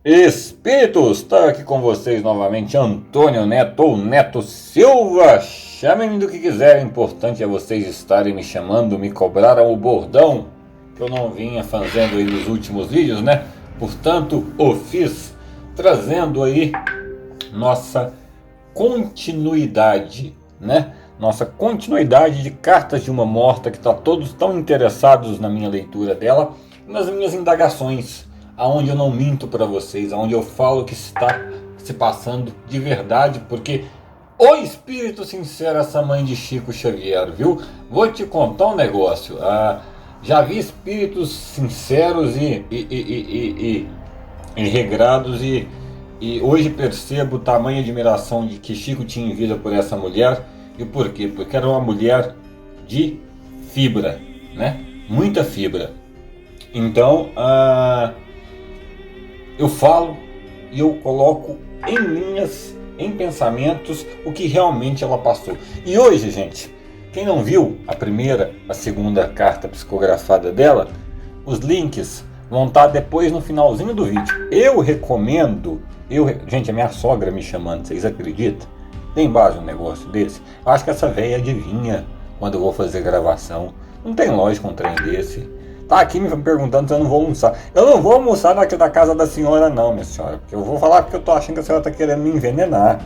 Espíritos, está aqui com vocês novamente Antônio Neto ou Neto Silva. Chamem-me do que quiserem, o importante é vocês estarem me chamando, me cobraram o bordão que eu não vinha fazendo aí nos últimos vídeos, né? Portanto, o fiz, trazendo aí nossa continuidade, né? Nossa continuidade de Cartas de uma Morta, que todos tão interessados na minha leitura dela, nas minhas indagações, aonde eu não minto para vocês, aonde eu falo o que está se passando de verdade, porque o espírito sincero, essa mãe de Chico Xavier, viu? Vou te contar um negócio. Já vi espíritos sinceros e regrados e hoje percebo tamanha admiração de que Chico tinha em vida por essa mulher. E por quê? Porque era uma mulher de fibra, né? Muita fibra. Então, eu falo e eu coloco em linhas, em pensamentos, o que realmente ela passou. E hoje, gente, quem não viu a segunda carta psicografada dela, os links vão estar depois no finalzinho do vídeo. Eu recomendo, gente, a minha sogra me chamando, vocês acreditam? Tem base um negócio desse? Eu acho que essa velha adivinha quando eu vou fazer gravação. Não tem lógica um trem desse. Tá aqui me perguntando se eu não vou almoçar. Eu não vou almoçar na casa da senhora não, minha senhora. Porque eu vou falar porque eu tô achando que a senhora tá querendo me envenenar.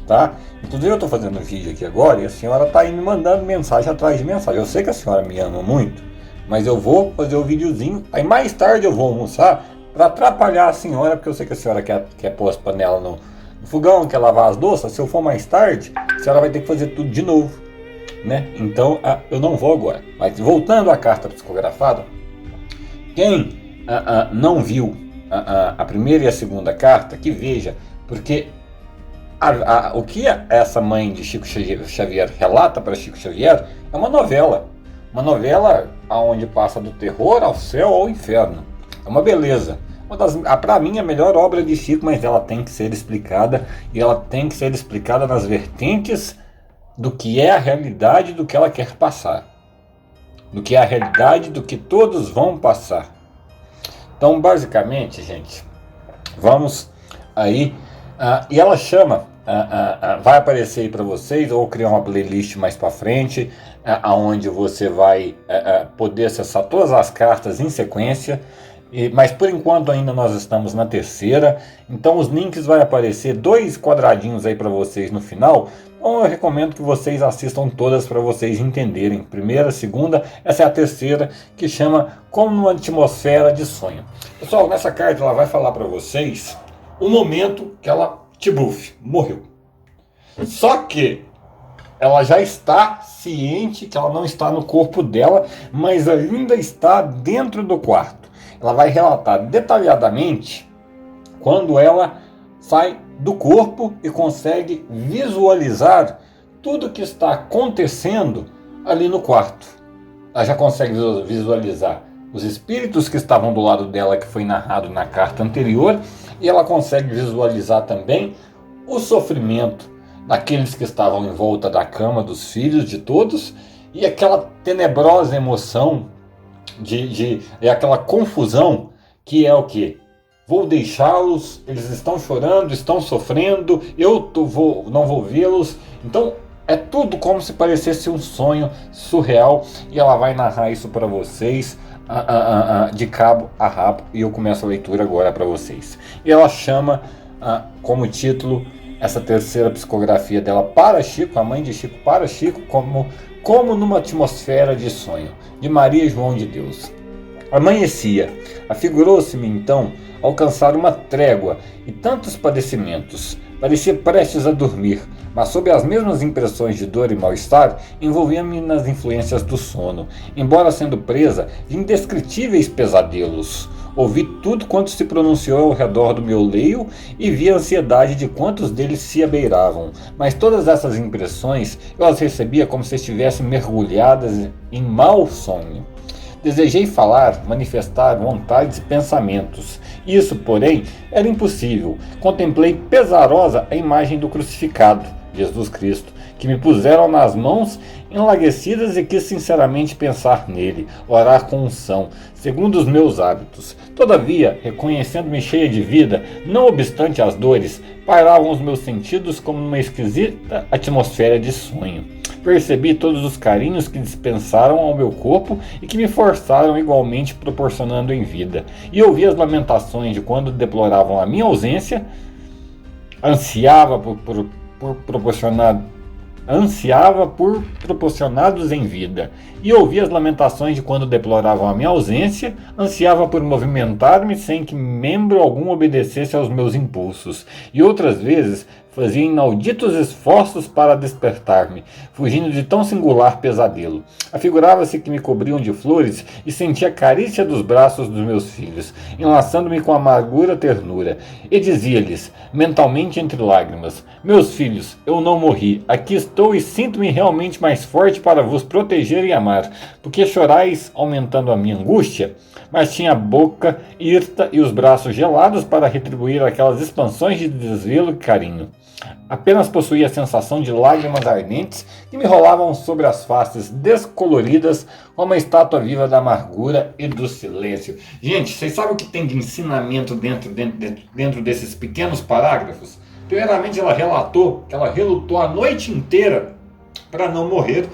Tá? Inclusive eu tô fazendo um vídeo aqui agora e a senhora tá aí me mandando mensagem atrás de mensagem. Eu sei que a senhora me ama muito, mas eu vou fazer o videozinho. Aí mais tarde eu vou almoçar pra atrapalhar a senhora, porque eu sei que a senhora quer pôr as panelas no fogão, quer lavar as louças. Se eu for mais tarde, a senhora vai ter que fazer tudo de novo, né? Então eu não vou agora. Mas voltando à carta psicografada, quem não viu a primeira e a segunda carta, que veja, porque o que essa mãe de Chico Xavier relata para Chico Xavier é uma novela onde passa do terror ao céu ao inferno. É uma beleza. Para mim, a melhor obra de Chico, mas ela tem que ser explicada, e ela tem que ser explicada nas vertentes do que é a realidade do que ela quer passar, do que é a realidade do que todos vão passar. Então, basicamente, gente, vamos aí, e ela chama, vai aparecer aí para vocês, ou criar uma playlist mais para frente, onde você vai poder acessar todas as cartas em sequência. Mas por enquanto ainda nós estamos na terceira, então os links vai aparecer 2 quadradinhos aí para vocês no final. Então eu recomendo que vocês assistam todas para vocês entenderem. Primeira, segunda, essa é a terceira, que chama Como numa Atmosfera de Sonho. Pessoal, nessa carta ela vai falar para vocês o momento que ela, tibuf, morreu. Só que ela já está ciente que ela não está no corpo dela, mas ainda está dentro do quarto. Ela vai relatar detalhadamente quando ela sai do corpo e consegue visualizar tudo que está acontecendo ali no quarto. Ela já consegue visualizar os espíritos que estavam do lado dela, que foi narrado na carta anterior, e ela consegue visualizar também o sofrimento daqueles que estavam em volta da cama, dos filhos de todos, e aquela tenebrosa emoção é aquela confusão que é o que? Vou deixá-los, eles estão chorando, estão sofrendo, não vou vê-los. Então é tudo como se parecesse um sonho surreal, e ela vai narrar isso para vocês de cabo a rabo, e eu começo a leitura agora para vocês. E ela chama como título essa terceira psicografia dela para Chico, a mãe de Chico para Chico, como numa atmosfera de sonho, de Maria João de Deus. Amanhecia, afigurou-se-me então alcançar uma trégua e tantos padecimentos. Parecia prestes a dormir, mas sob as mesmas impressões de dor e mal-estar, envolvia-me nas influências do sono, embora sendo presa de indescritíveis pesadelos. Ouvi tudo quanto se pronunciou ao redor do meu leito e vi a ansiedade de quantos deles se abeiravam, mas todas essas impressões eu as recebia como se estivessem mergulhadas em mau sonho. Desejei falar, manifestar vontades e pensamentos. Isso, porém, era impossível. Contemplei pesarosa a imagem do crucificado, Jesus Cristo, que me puseram nas mãos enlaguecidas e quis sinceramente pensar nele, orar com unção, segundo os meus hábitos. Todavia, reconhecendo-me cheia de vida, não obstante as dores, pairavam os meus sentidos como numa esquisita atmosfera de sonho. Percebi todos os carinhos que dispensaram ao meu corpo e que me forçaram igualmente proporcionando em vida. E ouvi as lamentações de quando deploravam a minha ausência, ansiava por proporcionados em vida, e ouvi as lamentações de quando deploravam a minha ausência, ansiava por movimentar-me sem que membro algum obedecesse aos meus impulsos, e outras vezes fazia inauditos esforços para despertar-me, fugindo de tão singular pesadelo. Afigurava-se que me cobriam de flores e sentia a carícia dos braços dos meus filhos, enlaçando-me com amargura ternura, e dizia-lhes, mentalmente entre lágrimas, meus filhos, eu não morri, aqui estou e sinto-me realmente mais forte para vos proteger e amar, porque chorais aumentando a minha angústia? Mas tinha a boca hirta e os braços gelados para retribuir aquelas expansões de desvelo e carinho. Apenas possuía a sensação de lágrimas ardentes que me rolavam sobre as faces descoloridas como a estátua viva da amargura e do silêncio. Gente, vocês sabem o que tem de ensinamento dentro desses pequenos parágrafos? Primeiramente, ela relatou que ela relutou a noite inteira para não morrer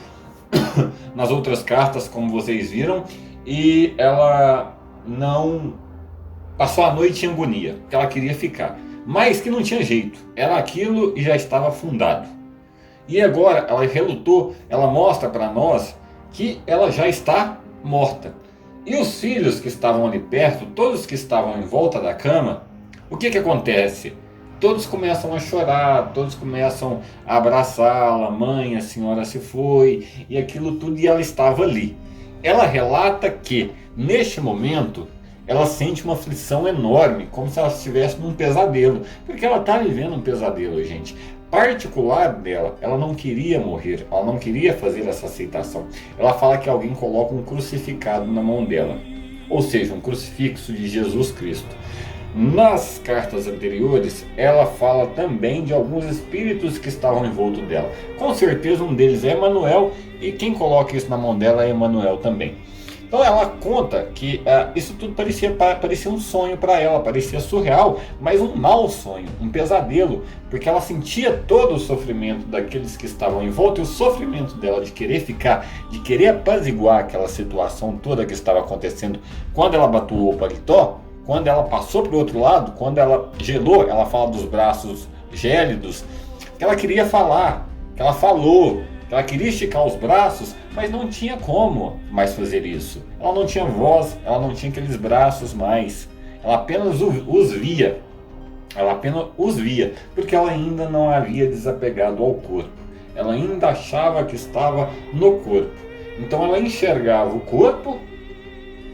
nas outras cartas, como vocês viram, e ela não passou a noite em agonia, porque ela queria ficar. Mas que não tinha jeito, era aquilo e já estava fundado. E agora ela relutou, ela mostra para nós que ela já está morta. E os filhos que estavam ali perto, todos que estavam em volta da cama, o que acontece? Todos começam a chorar, todos começam a abraçá-la, mãe, a senhora se foi, e aquilo tudo, e ela estava ali. Ela relata que, neste momento, ela sente uma aflição enorme, como se ela estivesse num pesadelo, porque ela está vivendo um pesadelo, gente, particular dela. Ela não queria morrer, ela não queria fazer essa aceitação. Ela fala que alguém coloca um crucificado na mão dela, ou seja, um crucifixo de Jesus Cristo. Nas cartas anteriores, ela fala também de alguns espíritos que estavam em volta dela. Com certeza um deles é Emanuel, e quem coloca isso na mão dela é Emanuel também. Então ela conta que isso tudo parecia um sonho para ela, parecia surreal, mas um mau sonho, um pesadelo, porque ela sentia todo o sofrimento daqueles que estavam em volta, e o sofrimento dela de querer ficar, de querer apaziguar aquela situação toda que estava acontecendo quando ela batuou o paletó. Quando ela passou para o outro lado, quando ela gelou, ela fala dos braços gélidos, que ela queria falar, que ela falou, que ela queria esticar os braços, mas não tinha como mais fazer isso. Ela não tinha voz, ela não tinha aqueles braços mais. Ela apenas os via. Ela apenas os via, porque ela ainda não havia desapegado ao corpo. Ela ainda achava que estava no corpo. Então ela enxergava o corpo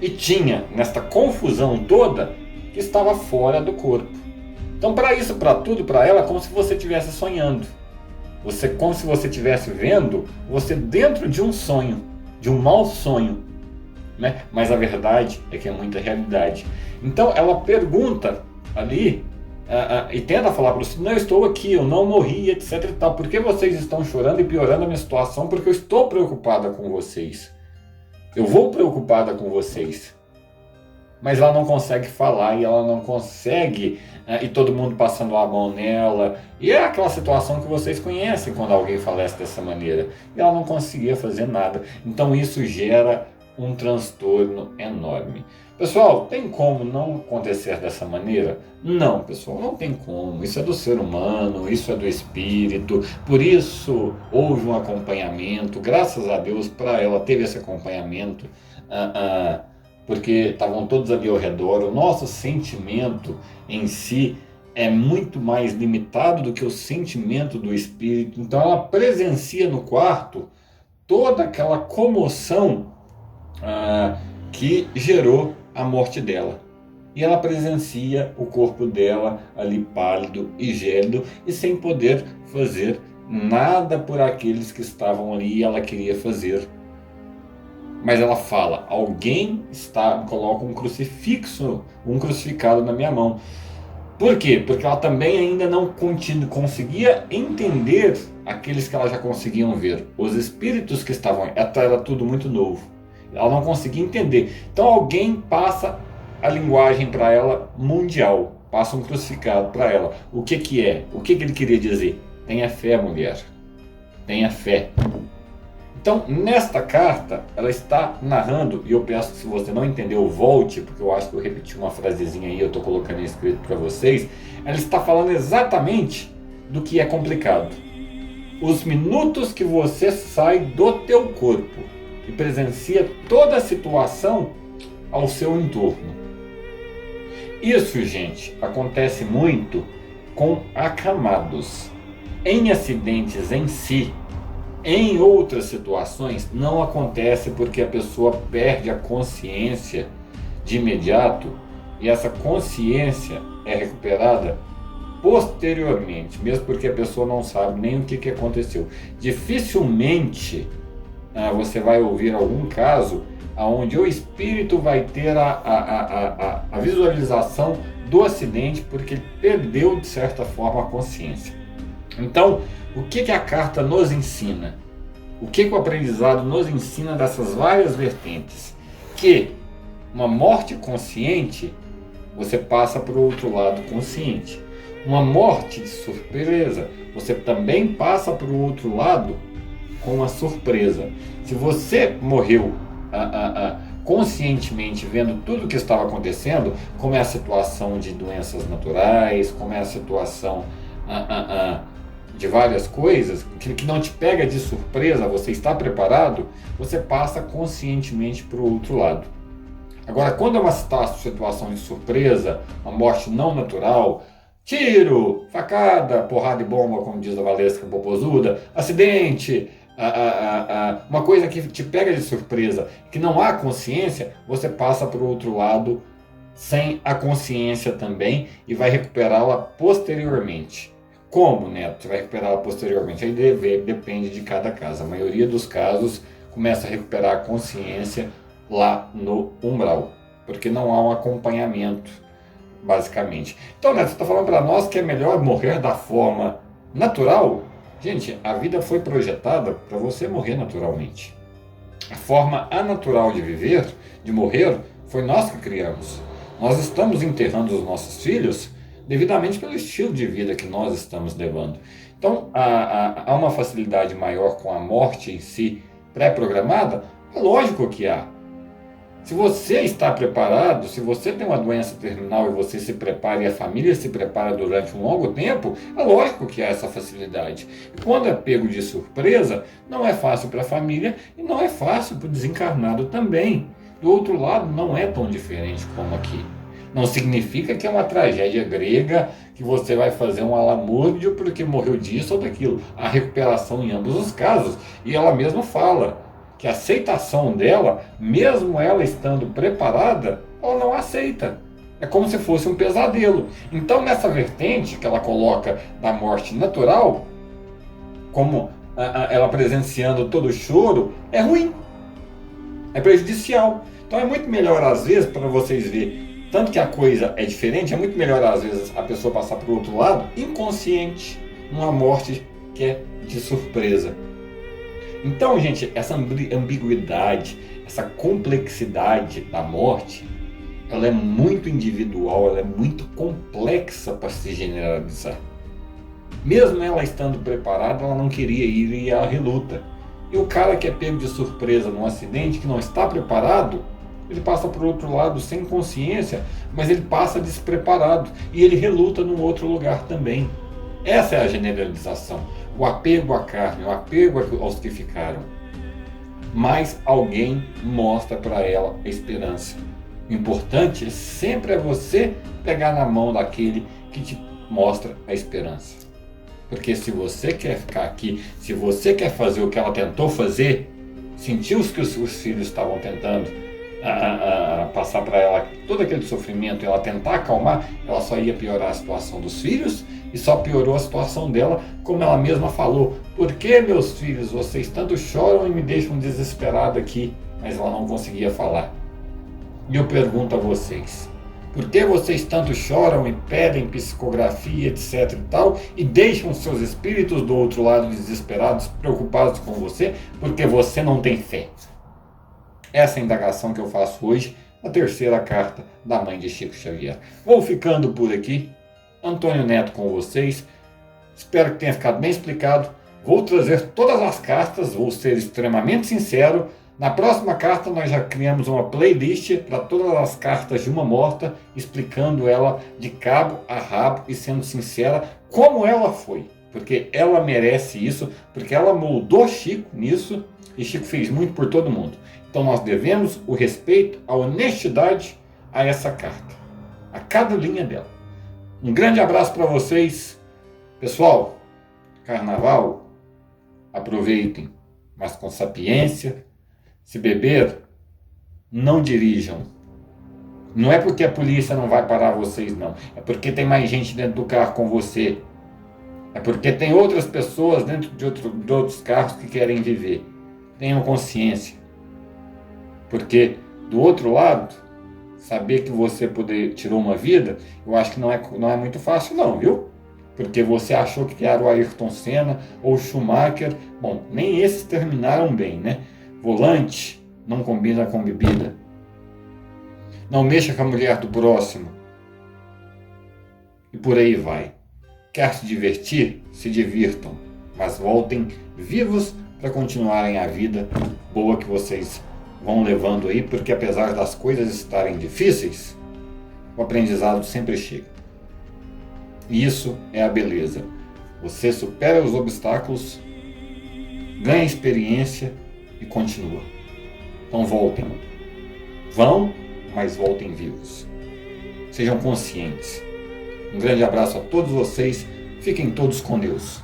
e tinha, nesta confusão toda, que estava fora do corpo. Então, para isso, para tudo, para ela, é como se você estivesse sonhando. Como se você estivesse vendo você dentro de um sonho, de um mau sonho, né? Mas a verdade é que é muita realidade. Então, ela pergunta ali e tenta falar para os filhos: não, eu estou aqui, eu não morri, etc e tal. Por que vocês estão chorando e piorando a minha situação? Porque eu estou preocupada com vocês. Eu vou preocupada com vocês. Mas ela não consegue falar, e ela não consegue, e todo mundo passando a mão nela. E é aquela situação que vocês conhecem quando alguém falece dessa maneira. E ela não conseguia fazer nada. Então isso gera um transtorno enorme. Pessoal, tem como não acontecer dessa maneira? Não, pessoal, não tem como. Isso é do ser humano, isso é do espírito. Por isso houve um acompanhamento. Graças a Deus, para ela teve esse acompanhamento, porque estavam todos ali ao redor. O nosso sentimento em si é muito mais limitado do que o sentimento do espírito. Então ela presencia no quarto toda aquela comoção que gerou a morte dela. E ela presencia o corpo dela ali pálido e gélido e sem poder fazer nada por aqueles que estavam ali, e ela queria fazer. Mas ela fala: alguém coloca um crucifixo, um crucificado na minha mão. Por quê? Porque ela também ainda não conseguia entender aqueles que ela já conseguiam ver. Os espíritos que estavam, era tudo muito novo. Ela não conseguia entender. Então alguém passa a linguagem para ela mundial, passa um crucificado para ela. O que que é? O que que ele queria dizer? Tenha fé, mulher. Tenha fé. Então, nesta carta, ela está narrando, e eu peço que se você não entendeu, volte, porque eu acho que eu repeti uma frasezinha aí, eu estou colocando escrito para vocês. Ela está falando exatamente do que é complicado. Os minutos que você sai do teu corpo e presencia toda a situação ao seu entorno. Isso, gente, acontece muito com acamados. Em acidentes em si, em outras situações, não acontece porque a pessoa perde a consciência de imediato e essa consciência é recuperada posteriormente, mesmo porque a pessoa não sabe nem o que aconteceu. Dificilmente você vai ouvir algum caso onde o espírito vai ter a visualização do acidente porque ele perdeu de certa forma a consciência. Então, o que a carta nos ensina? O que o aprendizado nos ensina dessas várias vertentes? Que uma morte consciente, você passa para o outro lado consciente. Uma morte de surpresa, você também passa para o outro lado com a surpresa. Se você morreu conscientemente vendo tudo o que estava acontecendo, como é a situação de doenças naturais, como é a situação de várias coisas, que não te pega de surpresa, você está preparado, você passa conscientemente para o outro lado. Agora, quando é uma situação de surpresa, uma morte não natural, tiro, facada, porrada e bomba, como diz a Valesca Popozuda, acidente, uma coisa que te pega de surpresa, que não há consciência, você passa para o outro lado sem a consciência também e vai recuperá-la posteriormente. Como, Neto, você vai recuperá-la posteriormente? Aí depende de cada caso. A maioria dos casos começa a recuperar a consciência lá no umbral, porque não há um acompanhamento, basicamente. Então, Neto, você está falando para nós que é melhor morrer da forma natural? Gente, a vida foi projetada para você morrer naturalmente. A forma anatural de viver, de morrer, foi nós que criamos. Nós estamos enterrando os nossos filhos devidamente pelo estilo de vida que nós estamos levando. Então, há uma facilidade maior com a morte em si pré-programada? É lógico que há. Se você está preparado, se você tem uma doença terminal e você se prepara e a família se prepara durante um longo tempo, é lógico que há essa facilidade. E quando é pego de surpresa, não é fácil para a família e não é fácil para o desencarnado também. Do outro lado, não é tão diferente como aqui. Não significa que é uma tragédia grega, que você vai fazer um alamúrdio porque morreu disso ou daquilo. Há recuperação em ambos os casos. E ela mesma fala que a aceitação dela, mesmo ela estando preparada, ela não aceita. É como se fosse um pesadelo. Então, nessa vertente que ela coloca da morte natural, como ela presenciando todo o choro, é ruim. É prejudicial. Então, é muito melhor, às vezes, para vocês verem, tanto que a coisa é diferente, é muito melhor às vezes a pessoa passar para o outro lado inconsciente, numa morte que é de surpresa. Então, gente, essa ambiguidade, essa complexidade da morte, ela é muito individual, ela é muito complexa para se generalizar. Mesmo ela estando preparada, ela não queria ir e ela reluta. E o cara que é pego de surpresa num acidente, que não está preparado, ele passa para o outro lado sem consciência, mas ele passa despreparado e ele reluta num outro lugar também. Essa é a generalização, o apego à carne, o apego aos que ficaram. Mas alguém mostra para ela a esperança. O importante sempre é você pegar na mão daquele que te mostra a esperança. Porque se você quer ficar aqui, se você quer fazer o que ela tentou fazer, sentiu que os seus filhos estavam tentando passar para ela todo aquele sofrimento e ela tentar acalmar, ela só ia piorar a situação dos filhos e só piorou a situação dela, como ela mesma falou. Por que, meus filhos, vocês tanto choram e me deixam desesperado aqui? Mas ela não conseguia falar. E eu pergunto a vocês, Por que vocês tanto choram e pedem psicografia, etc e tal, e deixam seus espíritos do outro lado desesperados, preocupados com você, porque você não tem fé? Essa é a indagação que eu faço hoje na terceira carta da mãe de Chico Xavier. Vou ficando por aqui. Antônio Neto com vocês. Espero que tenha ficado bem explicado. Vou trazer todas as cartas, vou ser extremamente sincero. Na próxima carta nós já criamos uma playlist para todas as cartas de uma morta, explicando ela de cabo a rabo e sendo sincera como ela foi. Porque ela merece isso, porque ela moldou Chico nisso e Chico fez muito por todo mundo. Então nós devemos o respeito, a honestidade a essa carta, a cada linha dela. Um grande abraço para vocês. Pessoal, carnaval, aproveitem, mas com sapiência. Se beber, não dirijam. Não é porque a polícia não vai parar vocês, não. É porque tem mais gente dentro do carro com você. É porque tem outras pessoas dentro de outros carros que querem viver. Tenham consciência. Porque do outro lado, saber que você tirou uma vida, eu acho que não é muito fácil não, viu? Porque você achou que era o Ayrton Senna ou o Schumacher. Bom, nem esses terminaram bem, né? Volante não combina com bebida. Não mexa com a mulher do próximo. E por aí vai. Quer se divertir? Se divirtam. Mas voltem vivos para continuarem a vida boa que vocês vão levando aí, porque apesar das coisas estarem difíceis, o aprendizado sempre chega. E isso é a beleza. Você supera os obstáculos, ganha experiência e continua. Então voltem. Vão, mas voltem vivos. Sejam conscientes. Um grande abraço a todos vocês. Fiquem todos com Deus.